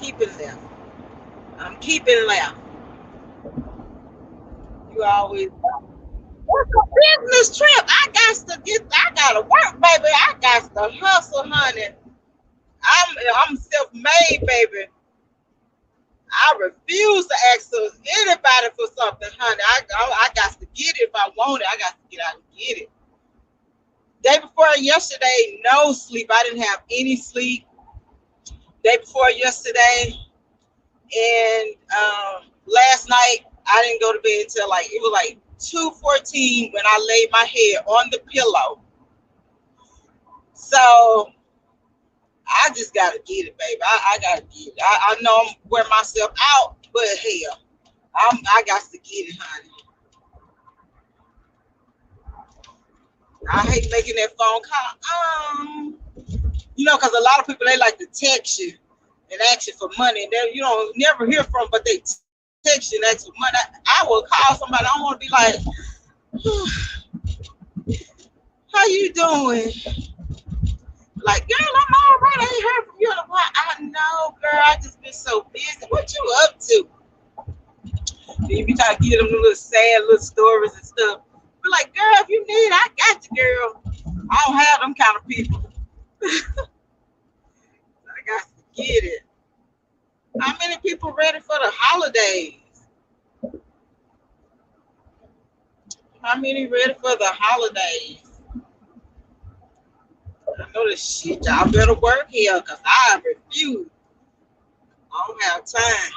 Keeping them. I'm keeping them. You always. What's a business trip? I gotta work, baby. I got to hustle, honey. I'm self-made, baby. I refuse to ask anybody for something, honey. I got to get it if I want it. I got to get out and get it. Day before yesterday, no sleep. I didn't have any sleep. Day before yesterday, and last night I didn't go to bed until like it was like 2:14 when I laid my head on the pillow. So I just gotta get it, baby. I gotta get it. I know I'm wearing myself out, but hell, I got to get it, honey. I hate making that phone call. Because a lot of people they like to text you and ask you for money, and then you don't never hear from, but they text you and ask for money. I will call somebody. I want to be like, "How you doing?" Like, girl, I'm all right. I ain't heard from you in a while. I know, girl. I just been so busy. What you up to? You be trying to give them the little sad little stories and stuff. Be like, girl, if you need, I got you, girl. I don't have them kind of people. I got to get it. How many people ready for the holidays? How many ready for the holidays? I know this shit. Y'all better work here because I refuse. I don't have time.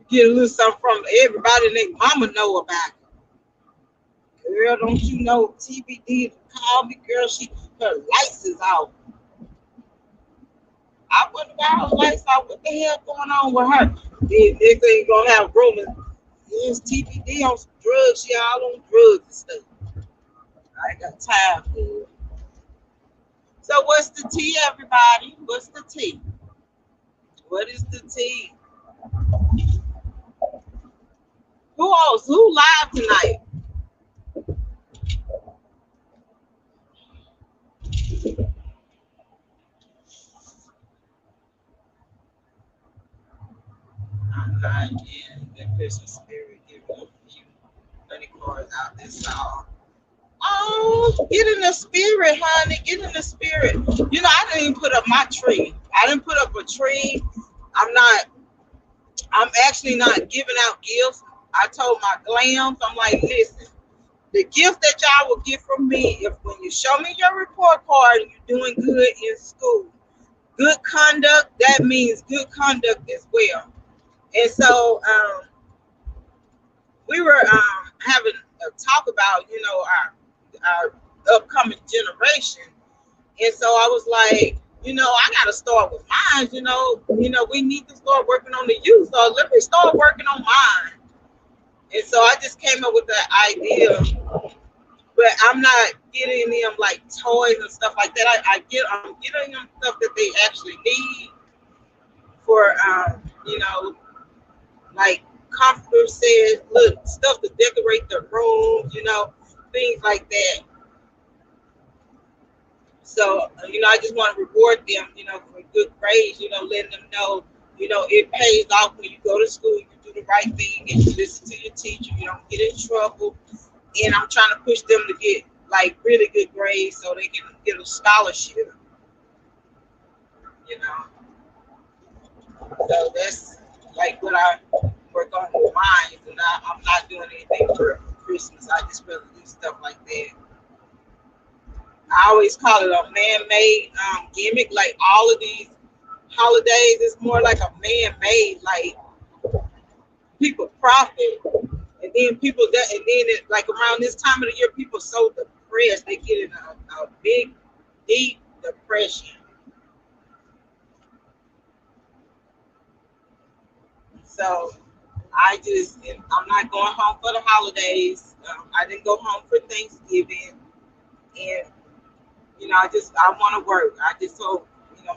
Get a little something from everybody and their mama know about it. Girl, don't you know TBD call me, girl? Her lights is out. I wonder why her lights out. What the hell going on with her? Then next thing you gonna have rumors. Yes, TBD on some drugs. She all on drugs and stuff. I ain't got time for it. So what's the tea, everybody? What's the tea? What is the tea? Who else? Who live tonight? I'm not in the Christmas spirit. Giving a few money cards out this song. Oh, get in the spirit, honey. Get in the spirit. You know, I didn't even put up my tree. I didn't put up a tree. I'm not. I'm actually not giving out gifts. I told my glams, I'm like, listen, the gift that y'all will get from me, if when you show me your report card and you're doing good in school, good conduct, that means good conduct as well. And so we were having a talk about, our upcoming generation. And so I was like, I gotta start with mine, we need to start working on the youth. So let me start working on mine. And so I just came up with that idea, but I'm not getting them like toys and stuff like that. I'm getting them stuff that they actually need for, like comforter sets, look, stuff to decorate their rooms, things like that. So, I just want to reward them, for good grades, letting them know, it pays off when you go to school, you do the right thing, and you listen to your teacher, you don't get in trouble. And I'm trying to push them to get like really good grades so they can get a scholarship, you know. So that's like what I work on with mine. And I'm not doing anything for Christmas. I just really do stuff like that. I always call it a man-made gimmick. Like all of these holidays, it's more like a man-made. Like people profit, and then like around this time of the year, people so depressed they get in a big, deep depression. So I'm not going home for the holidays. I didn't go home for Thanksgiving, and I want to work. I just told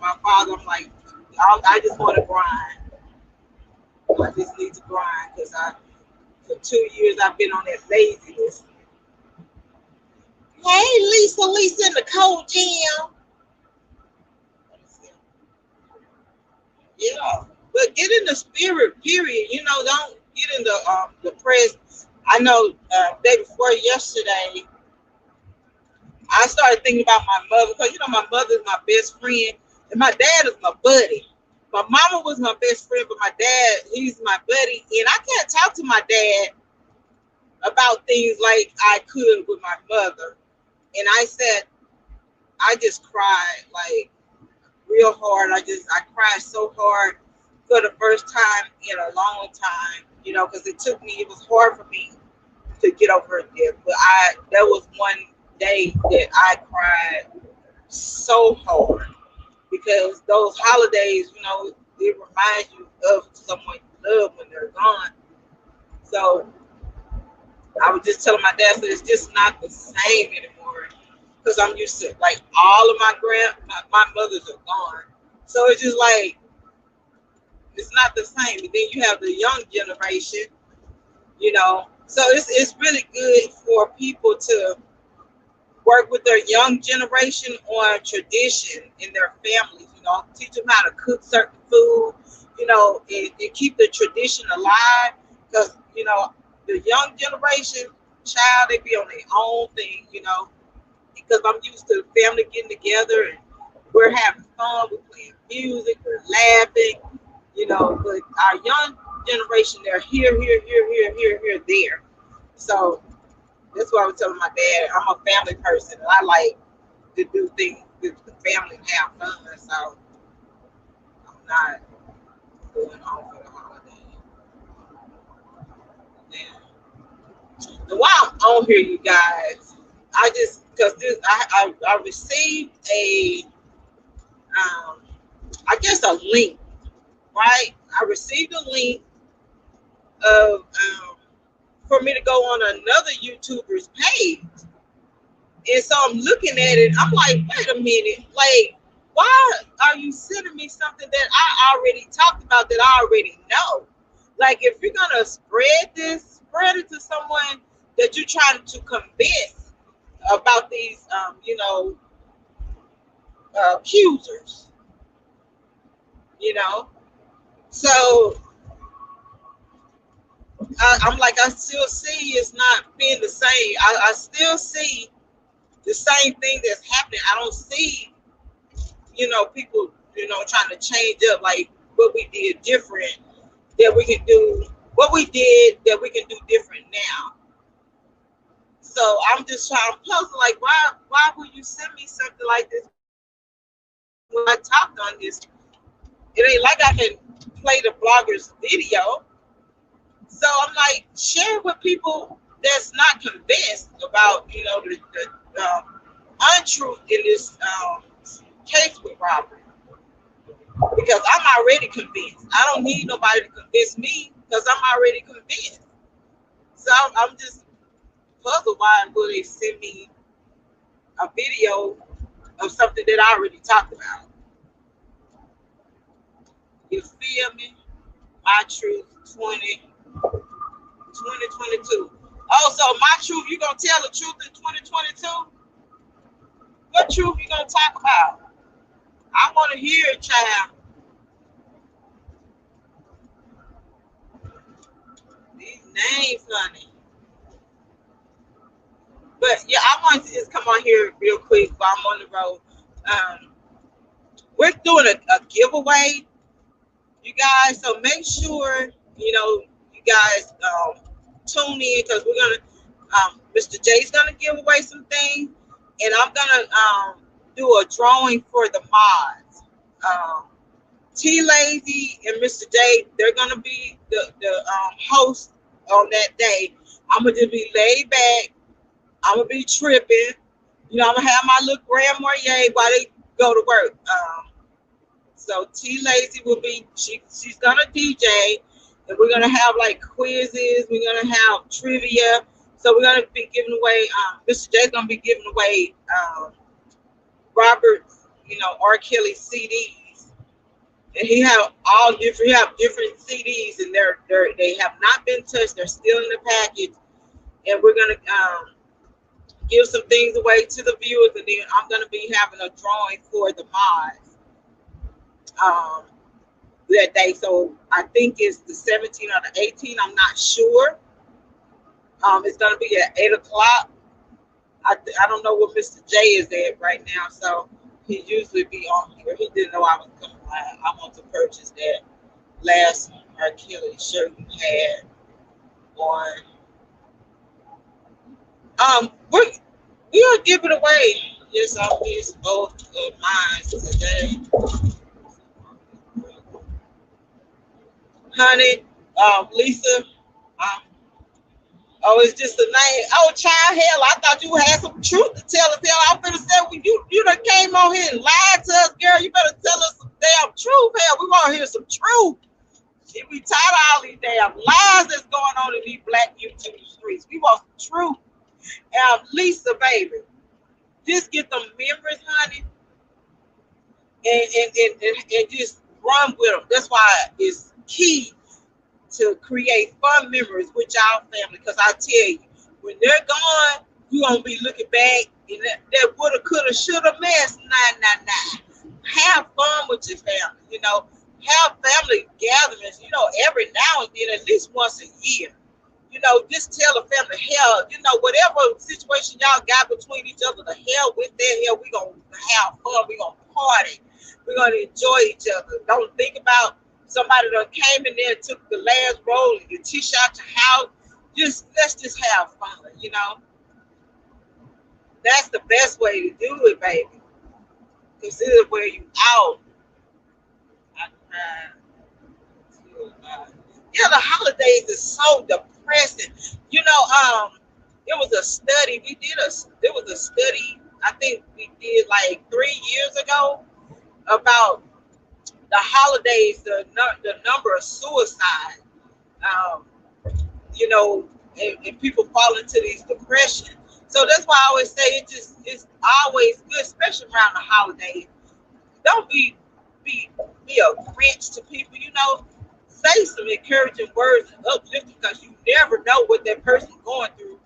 my father, I'm like, I just want to grind. I just need to grind because for 2 years I've been on that laziness. Hey, Lisa in the cold jam. Yeah, but get in the spirit. Period. Don't get in the press. I know day before yesterday, I started thinking about my mother because my mother is my best friend and my dad is my buddy. My mama was my best friend, but my dad, he's my buddy, and I can't talk to my dad about things like I could with my mother. And I said, I just cried like real hard. I cried so hard for the first time in a long time, because it was hard for me to get over it. But there was one day that I cried so hard because those holidays, it reminds you of someone you love when they're gone. So I was just telling my dad that it's just not the same anymore because I'm used to like all of my mothers are gone. So it's just like it's not the same. And then you have the young generation, So it's really good for people to work with their young generation on tradition in their families, teach them how to cook certain food, and keep the tradition alive. Because, the young generation, child, they be on their own thing, because I'm used to the family getting together and we're having fun, we're playing music, we're laughing, but our young generation, they're here, there. So that's why I was telling my dad, I'm a family person and I like to do things with the family and have fun. So I'm not going home for the holiday. And while I'm on here, you guys, I just because I received um, I guess a link, right? I received a link of for me to go on another YouTuber's page. And so I'm looking at it, I'm like, wait a minute, like, why are you sending me something that I already talked about that I already know? Like, if you're gonna spread this, spread it to someone that you're trying to convince about these, accusers. You know, so I'm like, I still see it's not being the same. I still see the same thing that's happening. I don't see, people, trying to change up like what we did different that we can do, what we did that we can do different now. So I'm just trying to puzzle, like, why would you send me something like this when I talked on this? It ain't like I can play the blogger's video. So I'm like, share it with people that's not convinced about, the untruth in this case with Robert. Because I'm already convinced. I don't need nobody to convince me because I'm already convinced. So I'm just puzzled why would they send me a video of something that I already talked about. You feel me? My truth 2022. Oh, so my truth, you gonna tell the truth in 2022? What truth you gonna talk about? I wanna hear it, child. These names, honey. But yeah, I wanted to just come on here real quick while I'm on the road. We're doing a giveaway, you guys. So make sure you guys tune in because we're gonna Mr. J's gonna give away some things, and I'm gonna do a drawing for the mods. T Lazy and Mr. J, they're gonna be the host on that day. I'm gonna just be laid back. I'm gonna be tripping. I'm gonna have my little Grand Marnier while they go to work. So T Lazy will be she's gonna DJ, and we're gonna have like quizzes. We're gonna have trivia. So we're gonna be giving away. Mr. J's gonna be giving away Robert's, R. Kelly CDs, and he have all different. He have different CDs, and they have not been touched. They're still in the package, and we're gonna give some things away to the viewers, and then I'm gonna be having a drawing for the mods that day. So I think it's the 17th or the 18th. I'm not sure. It's gonna be at 8 o'clock. I don't know what Mr. J is at right now, so he usually be on here. He didn't know I was coming live. I want to purchase that last R. Kelly shirt you had on. We'll give it away. Yes, I'll be both of mine today. Honey, Lisa, oh, it's just a name. Oh, child, hell, I thought you had some truth to tell us. Hell, I'm finna say, well, you done came on here and lied to us, girl. You better tell us some damn truth. Hell, we want to hear some truth. Shit, we tired of all these damn lies that's going on in these black YouTube streets. We want some truth. Lisa, baby, just get them memories, honey, and just run with them. That's why it's key to create fun memories with y'all family. Because I tell you, when they're gone, you're going to be looking back and that woulda, coulda, shoulda mess. Nah. Have fun with your family, Have family gatherings, every now and then, at least once a year. Just tell the family, hell, whatever situation y'all got between each other, the hell with that, hell, we going to have fun. We going to party. We're going to enjoy each other. Don't think about somebody that came in there and took the last roll and you teach out your house. Let's just have fun, That's the best way to do it, baby. Consider where you out. Yeah, the holidays is so depressing. It was a study. There was a study, I think we did like 3 years ago about the holidays, the number of suicides, and people fall into these depressions. So that's why I always say it's always good, especially around the holidays. Don't be a Grinch to people, say some encouraging words and uplifting, because you never know what that person's going through.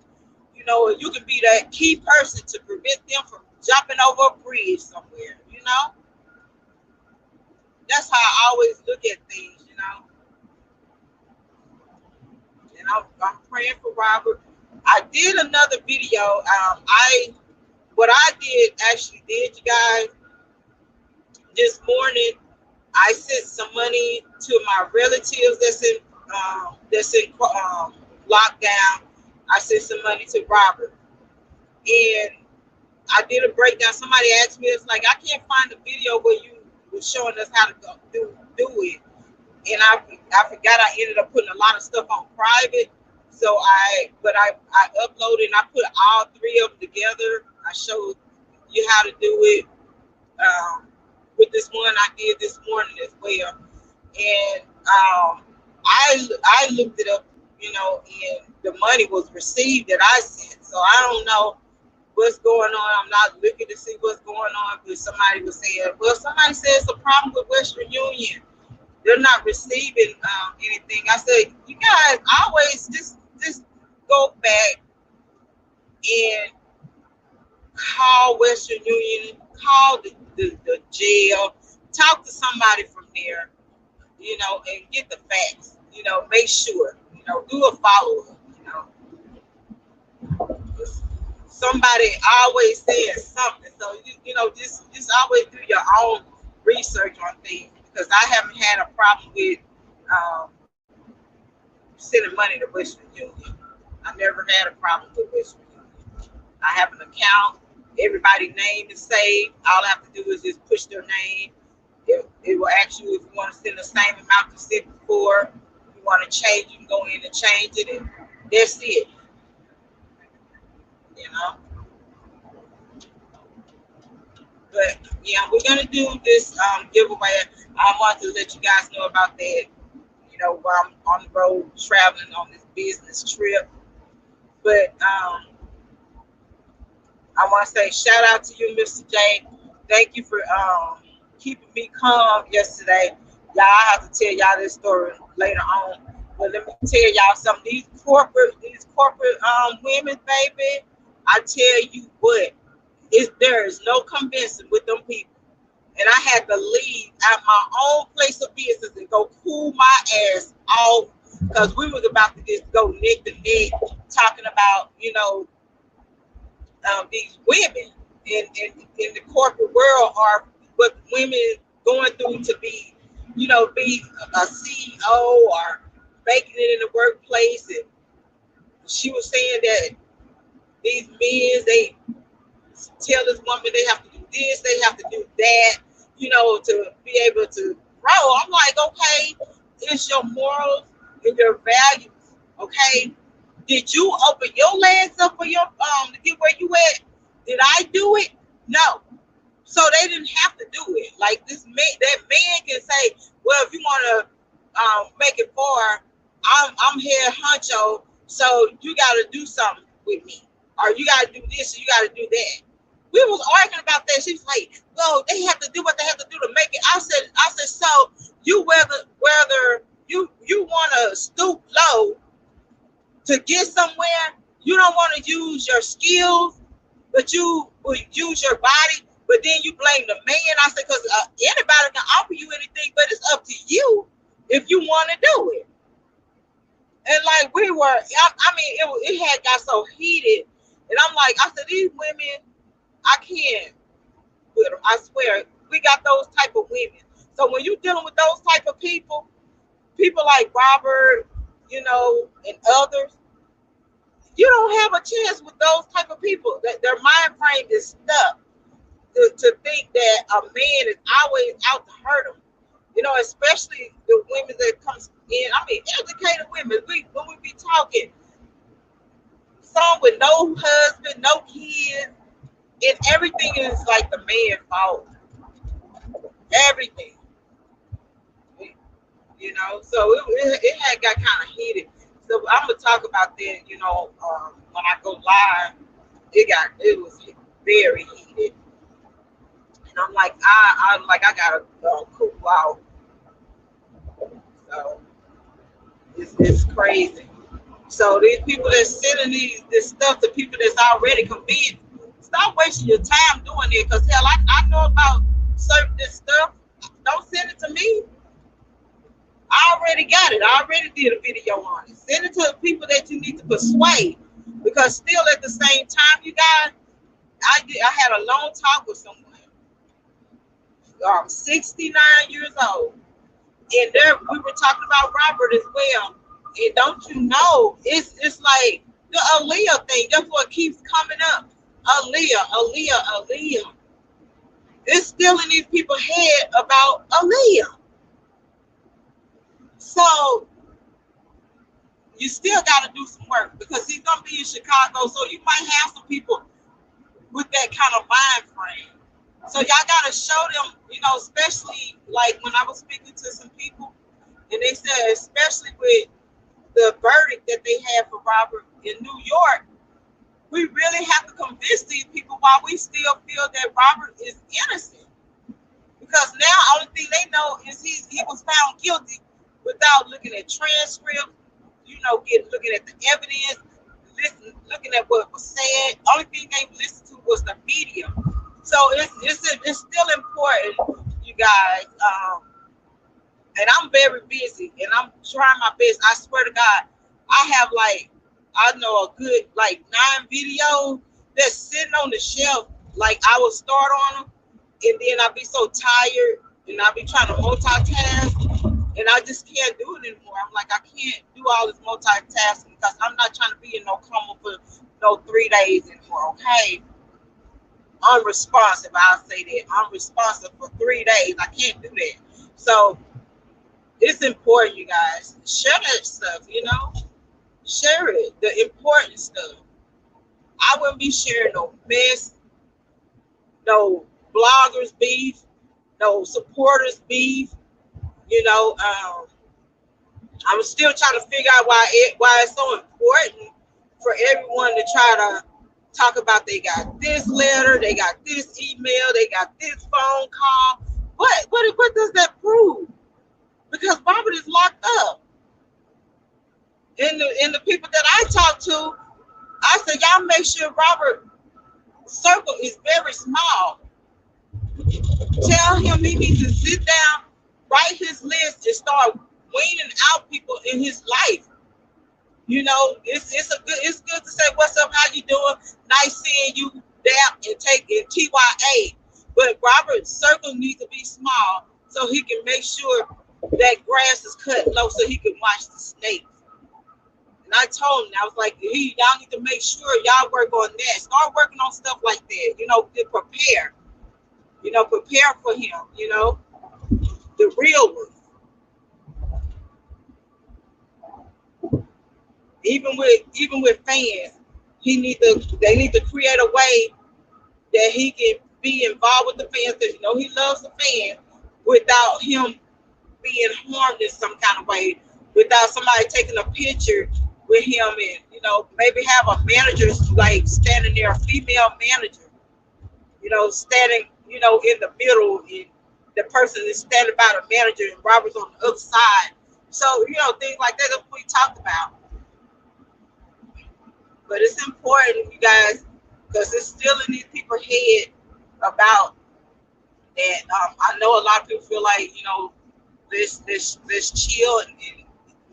You know, you can be that key person to prevent them from jumping over a bridge somewhere. You know, that's how I always look at things. You know, and I'm praying for Robert. I did another video. I what I did actually did, you guys, this morning. I sent some money to my relatives that's in lockdown. I sent some money to Robert, and I did a breakdown. Somebody asked me, it's like I can't find the video where you were showing us how to do it, and I forgot I ended up putting a lot of stuff on private. So I uploaded and I put all three of them together. I showed you how to do it. Um, with this one I did this morning as well, and I looked it up, you know, and the money was received that I sent. So I don't know what's going on. I'm not looking to see what's going on, but somebody was saying, well, somebody said it's a problem with Western Union. They're not receiving anything. I said, you guys always just go back and call Western Union, call the jail, talk to somebody from there, you know, and get the facts. You know, make sure, you know, do a follow up. You know, somebody always says something, so you know, just always do your own research on things, because I haven't had a problem with um, sending money to Western Union. I never had a problem with Western Union. I have an account. Everybody's name is saved. All I have to do is just push their name. It will ask you if you want to send the same amount you sent before. If you want to change, you can go in and change it, and that's it. You know. But yeah, we're gonna do this giveaway. I want to let you guys know about that. You know, while I'm on the road traveling on this business trip. But I want to say shout out to you, Mr. J. Thank you for keeping me calm yesterday. Y'all, I have to tell y'all this story later on. But let me tell y'all something. These corporate women, baby, I tell you what, there is no convincing with them people. And I had to leave at my own place of business and go cool my ass off, because we was about to just go neck to neck talking about, you know, these women in the corporate world are what women going through to be, you know, be a CEO or making it in the workplace. And she was saying that these men, they tell this woman they have to do this, they have to do that, you know, to be able to grow. I'm like, okay, it's your morals and your values, okay? Did you open your legs up for your to get where you at? Did I do it? No. So they didn't have to do it. Like this man, that man can say, well, if you want to make it far, I'm head honcho, so you got to do something with me, or you got to do this, or you got to do that. We was arguing about that. She was like, well, they have to do what they have to do to make it. I said, so you whether you want to stoop low to get somewhere, you don't want to use your skills, but you will use your body. But then you blame the man. I said, because anybody can offer you anything, but it's up to you if you want to do it. And like we were, I mean, it had got so heated, and I'm like, I said, these women, I can't with them. I swear, we got those type of women. So when you're dealing with those type of people like Robert, you know, and others, you don't have a chance with those type of people. That their mind frame is stuck to think that a man is always out to hurt them. You know, especially the women that comes in. I mean, educated women. When we be talking, some with no husband, no kids, and everything is like the man's fault. Everything, you know. So it had got kind of heated. So I'm gonna talk about that. You know, when I go live, it was very heated, and I'm like I gotta cool out. So. It's crazy. So these people that's sending this stuff to people that's already convinced, stop wasting your time doing it. Cause hell, I know about certain this stuff. Don't send it to me. I already got it. I already did a video on it. Send it to the people that you need to persuade. Because still at the same time, you guys, I had a long talk with someone, 69 years old, and there we were talking about Robert as well. And don't you know, it's like the Aaliyah thing. That's what keeps coming up. Aaliyah, Aaliyah, Aaliyah. It's still in these people's head about Aaliyah. So you still got to do some work because he's gonna be in Chicago. So you might have some people with that kind of mind frame. So y'all gotta show them, especially like when I was speaking to some people, and they said, especially with the verdict that they had for Robert in New York, we really have to convince these people why we still feel that Robert is innocent. Because now only thing they know is he was found guilty without looking at transcripts, looking at the evidence, looking at what was said. Only thing they listened to was the media. So it's still important, you guys. And I'm very busy, and I'm trying my best. I swear to God, I know a good 9 videos that's sitting on the shelf. Like I will start on them, and then I'll be so tired, and I'll be trying to multitask, and I just can't do it anymore. I'm like, I can't do all this multitasking because I'm not trying to be in no coma for no 3 days anymore. Okay, unresponsive. I'll say that unresponsive for 3 days. I can't do that. So it's important, you guys. Share that stuff. Share it. The important stuff. I wouldn't be sharing no mess, no bloggers beef, no supporters beef. I'm still trying to figure out why it's so important for everyone to try to talk about they got this letter, they got this email, they got this phone call. What does that prove? Because Robert is locked up. And the people that I talk to, I said, y'all make sure Robert circle is very small. Tell him he needs to sit down, write his list, and start weaning out people in his life. It's good to say what's up, how you doing, nice seeing you, dap, and take it TYA. But Robert's circle needs to be small so he can make sure that grass is cut low so he can watch the snakes. And I told him, I was like, y'all need to make sure y'all work on that. Start working on stuff like that, to prepare. Prepare for him, the real one. Even with fans, they need to create a way that he can be involved with the fans because he loves the fans without him being harmed in some kind of way, without somebody taking a picture with him and maybe have a manager like standing there, a female manager, standing in the middle, and the person is standing by the manager and Robert's on the other side. So things like that we talked about. But it's important, you guys, because it's still in these people's head about that. I know a lot of people feel like let's chill, and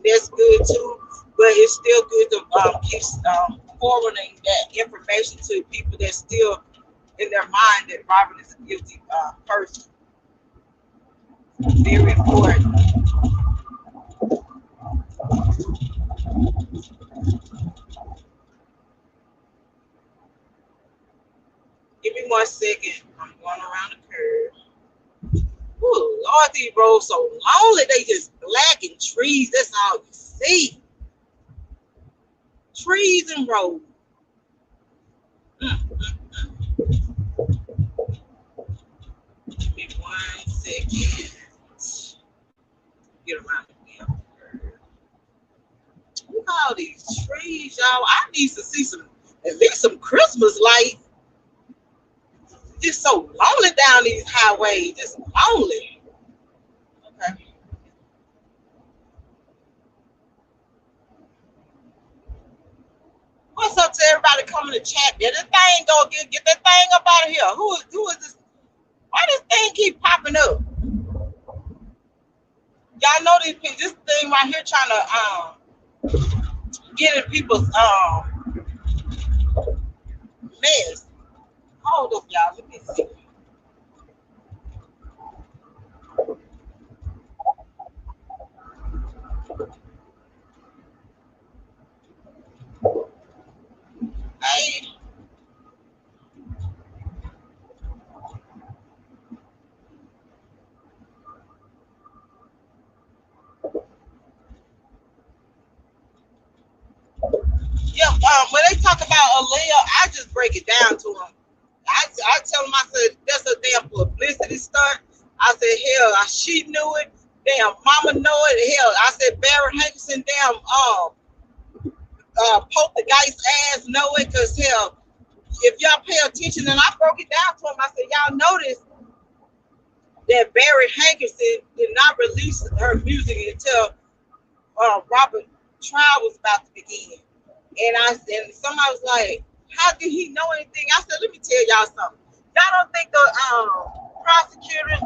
that's good too. But it's still good to keep forwarding that information to people that's still in their mind that Robert is a guilty person. Very important. Give me 1 second. I'm going around the curve. Ooh, all these roads so lonely. They just black and trees. That's all you see. Trees and roads. Give me 1 second. Get around the damn curve. Look at all these trees, y'all. I need to see at least some Christmas lights. Just so lonely down these highways. Just lonely. Okay. somebody come in the chat. Get this thing go get that thing up out of here. Who is this? Why this thing keep popping up? Y'all know this thing right here trying to get in people's mess. Hold up, y'all. Let me see. Hey, yeah. When they talk about Aaliyah, I just break it down to them. I tell them, I said, that's a damn publicity stunt. I said, hell, she knew it. Damn, mama know it. Hell, I said, Barry Hankerson, damn, poltergeist ass know it. Because, hell, if y'all pay attention, and I broke it down to them, I said, y'all notice that Barry Hankerson did not release her music until Robert trial was about to begin. And somebody was like, how did he know anything? I said, let me tell y'all something. Y'all don't think the prosecutors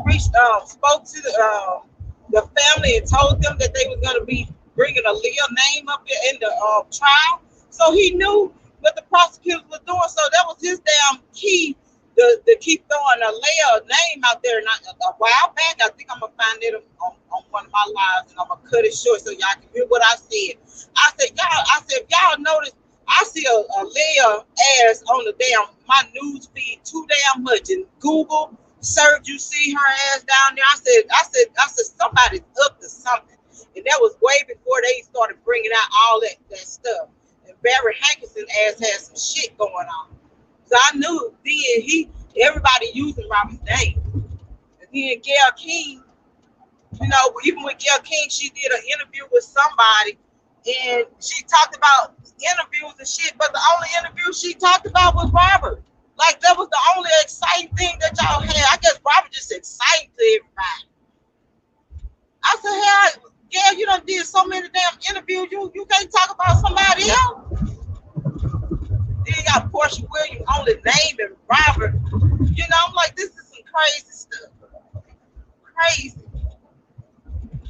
spoke to the family and told them that they was going to be bringing a Leah name up in the trial? So he knew what the prosecutors were doing. So that was his damn key to keep throwing a Leah name out there. And a while back, I think I'm going to find it on one of my lives, and I'm going to cut it short so y'all can hear what I said. I said, if y'all notice, I see a Leah ass on the damn my news feed too damn much. And Google search, you see her ass down there. I said somebody's up to something. And that was way before they started bringing out all that stuff. And Barry Hankerson ass had some shit going on. So I knew then everybody using Robert's name. And then Gayle King, even with Gayle King, she did an interview with somebody, and she talked about interviews and shit, but the only interview she talked about was Robert. Like, that was the only exciting thing that y'all had. I guess Robert just excited to everybody. I said, hell, Gayle, you done did so many damn interviews, you can't talk about somebody else. Then you got Portia Williams only naming Robert. I'm like, this is some crazy stuff. Crazy.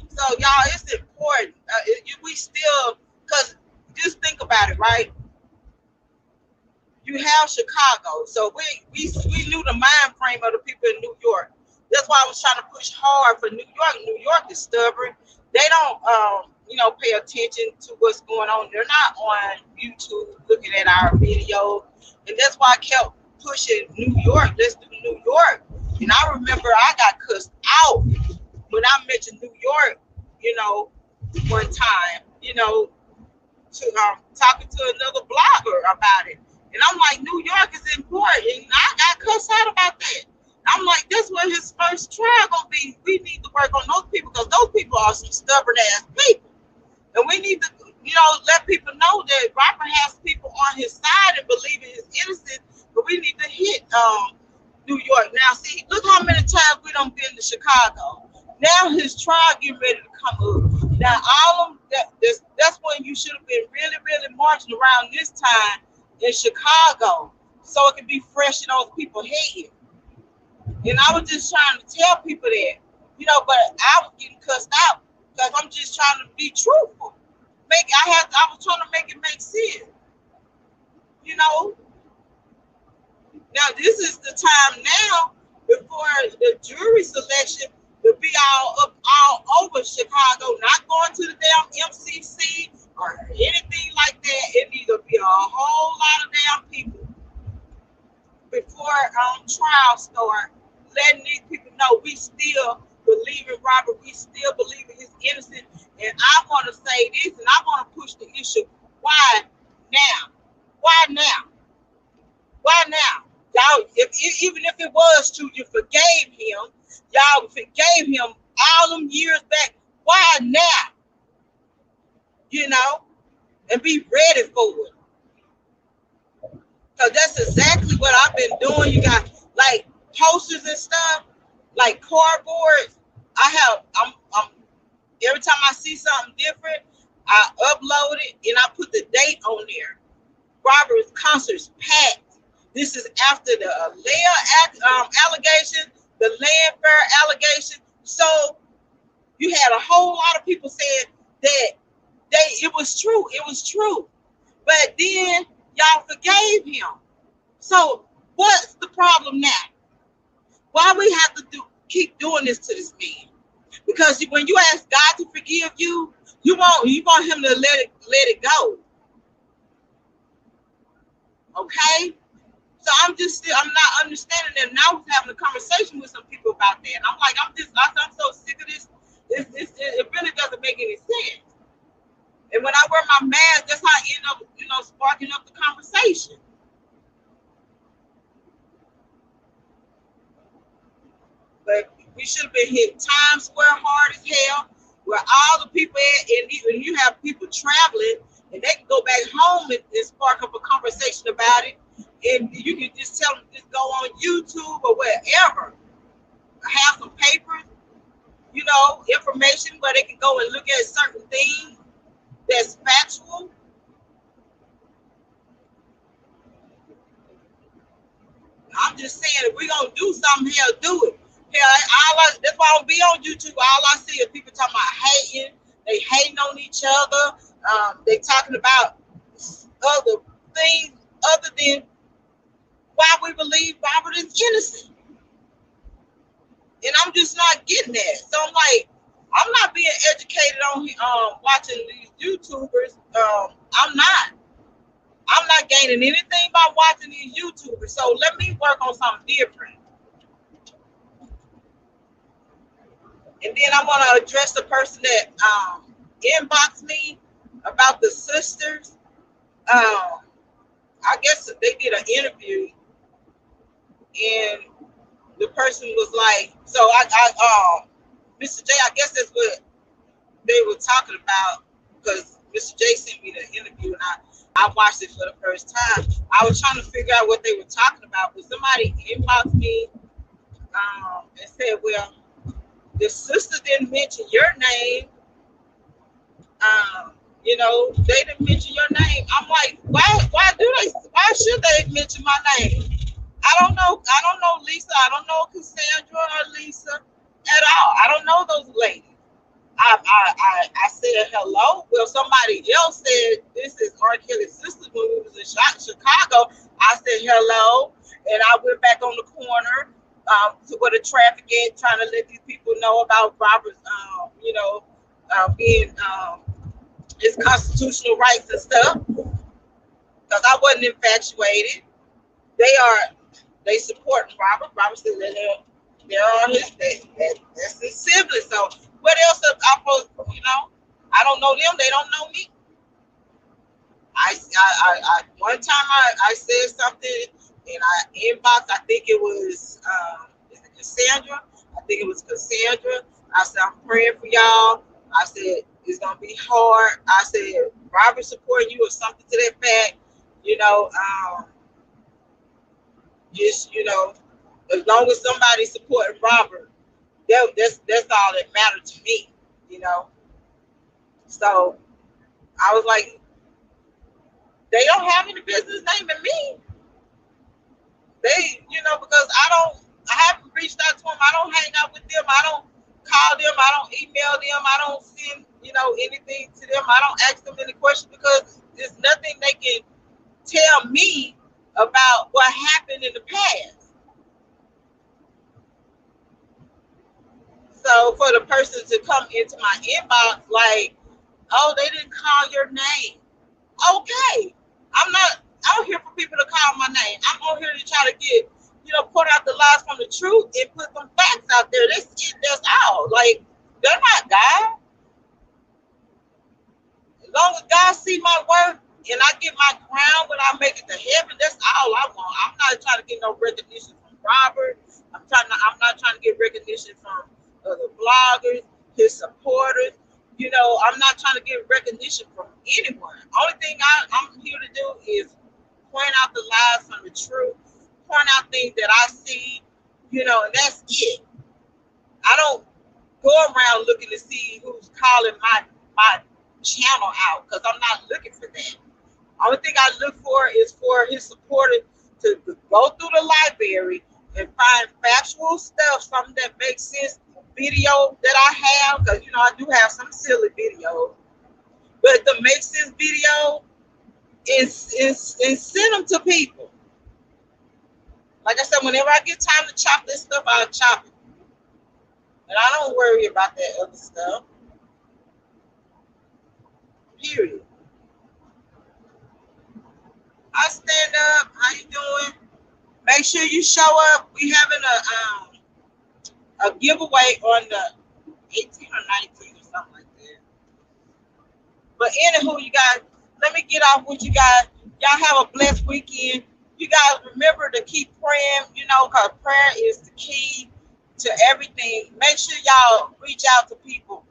So y'all, it's important. We still, because just think about it, right? You have Chicago, so we knew the mind frame of the people in New York. That's why I was trying to push hard for New York. New York is stubborn. They don't, pay attention to what's going on. They're not on YouTube looking at our video, and that's why I kept pushing New York. Let's do New York. And I remember I got cussed out when I mentioned New York, one time, to talking to another blogger about it. And I'm like, New York is important. And I got cussed out about that. I'm like, that's where his first trial gonna be. We need to work on those people because those people are some stubborn ass people. And we need to, let people know that Robert has people on his side and believing his innocence, but we need to hit New York. Now, see, look how many times we done been to Chicago. Now his trial getting ready to come up. Now, all of that's when you should have been really, really marching around this time in Chicago so it can be fresh in those people's head. And I was just trying to tell people that, but I was getting cussed out because I'm just trying to be truthful. I was trying to make it make sense. Now this is the time now before the jury selection to be all over Chicago, not going to the damn MCC or anything like that. It needs to be a whole lot of damn people before trial start, letting these people know we still believe in Robert, we still believe in his innocence. And I want to say this, and I want to push the issue. Why now? Why now? Why now? Y'all, even if it was true, you forgave him. Y'all forgave him all them years back. Why now? And be ready for it. Because that's exactly what I've been doing. You got like posters and stuff, like cardboards. I'm every time I see something different, I upload it and I put the date on there. Robert's concerts packed. This is after the allegation, the land fair allegation. So you had a whole lot of people saying that it was true. It was true. But then y'all forgave him. So what's the problem now? Why we have to keep doing this to this man? Because when you ask God to forgive you, you want him to let it go. Okay? So I'm not understanding that. And I was having a conversation with some people about that. And I'm like, I'm so sick of this. It really doesn't make any sense. And when I wear my mask, that's how I end up, sparking up the conversation. But we should have been hit Times Square hard as hell, where all the people at, and you have people traveling, and they can go back home and spark up a conversation about it. And you can just tell them, just go on YouTube or wherever, have some papers, information where they can go and look at certain things that's factual. I'm just saying, if we're gonna do something, hell, do it. Hell, that's why I don't be on YouTube. All I see is people talking about hating. They hating on each other. They talking about other things other than why we believe Robert is innocent. And I'm just not getting that. So I'm like, I'm not being educated on watching these YouTubers. I'm not gaining anything by watching these YouTubers. So let me work on something different. And then I want to address the person that inboxed me about the sisters. I guess they did an interview, and the person was like, so Mr. J, I guess that's what they were talking about, because Mr. J sent me the interview, and I watched it for the first time. I was trying to figure out what they were talking about, but somebody inboxed me and said, well, the sister didn't mention your name. They didn't mention your name. I'm like, why should they mention my name? I don't know Lisa. I don't know Cassandra or Lisa at all. I don't know those ladies. I said hello. Well, somebody else said this is R. Kelly's sister when we was in Chicago. I said hello, and I went back on the corner to where the traffic is, trying to let these people know about Robert's, being his constitutional rights and stuff. Because I wasn't infatuated. They support Robert. Robert said that they're all that's his siblings. So what else am I supposed, I don't know them, they don't know me. I one time I said something and I inboxed, I think it was is it Cassandra? I think it was Cassandra. I said, I'm praying for y'all. I said, it's gonna be hard. I said, Robert supporting you or something to that fact, as long as somebody's supporting Robert, that's all that mattered to me, So I was like, they don't have any business naming me. They, because I haven't reached out to them. I don't hang out with them. I don't call them. I don't email them. I don't send, anything to them. I don't ask them any questions because there's nothing they can tell me about what happened in the past. So for the person to come into my inbox like, oh, they didn't call your name. Okay. I'm not out here for people to call my name. I'm on here to try to get, point out the lies from the truth and put some facts out there. That's it. That's all. Like, they're not God. As long as God see my work and I get my crown when I make it to heaven, that's all I want. I'm not trying to get no recognition from Robert. I'm not trying to get recognition from the bloggers, his supporters. I'm not trying to get recognition from anyone. Only thing I'm here to do is point out the lies from the truth, point out things that I see, and that's it. I don't go around looking to see who's calling my channel out, because I'm not looking for that. Only thing I look for is for his supporters to go through the library and find factual stuff, something that makes sense. Video that I have, because I do have some silly videos, but the make sense video is send them to people. Like I said, whenever I get time to chop this stuff, I'll chop it, and I don't worry about that other stuff. Period. I stand up. How you doing? Make sure you show up. We having a giveaway on the 18 or 19 or something like that. But anywho, you guys, let me get off with you guys. Y'all have a blessed weekend. You guys remember to keep praying, because prayer is the key to everything. Make sure y'all reach out to people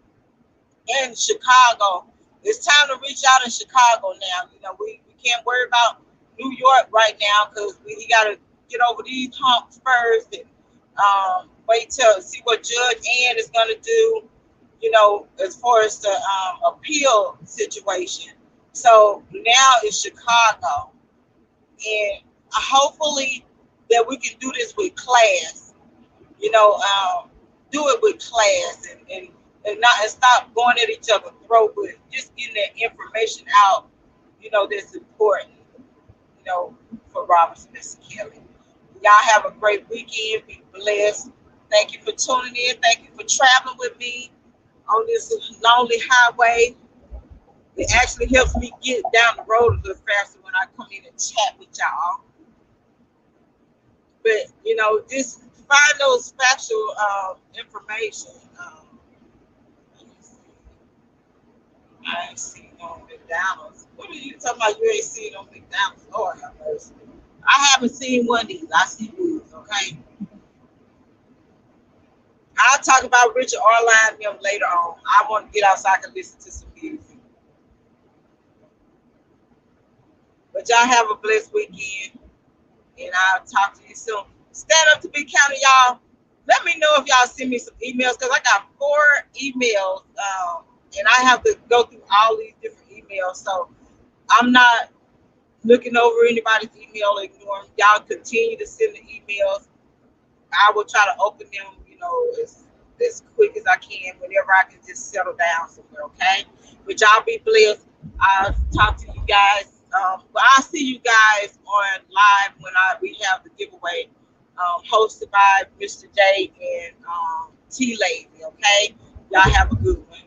in Chicago. It's time to reach out in Chicago now. We can't worry about New York right now because we got to get over these humps first and wait till see what Judge Ann is going to do, as far as the appeal situation. So now it's Chicago, and hopefully that we can do this with class, do it with class and not and stop going at each other's throat, but just getting that information out, that's important, for Robert Smith Kelly. Y'all have a great weekend. Be blessed. Thank you for tuning in. Thank you for traveling with me on this lonely highway. It actually helps me get down the road a little faster when I come in and chat with y'all. But just find those factual information. I ain't seen no McDonald's. What are you talking about? You ain't seen no McDonald's? Lord have mercy. I haven't seen one of these. I see these. Okay. I'll talk about Richard Arline and them later on. I want to get out so I can listen to some music. But y'all have a blessed weekend, and I'll talk to you soon. Stand up to be counted, y'all. Let me know if y'all send me some emails because I got 4 emails, and I have to go through all these different emails. So I'm not looking over anybody's email or ignore them. Y'all continue to send the emails. I will try to open them, as quick as I can whenever I can just settle down somewhere, okay? But y'all be blessed. I'll talk to you guys. But I'll see you guys on live when we have the giveaway hosted by Mr. J and T Lazy, okay? Y'all have a good one.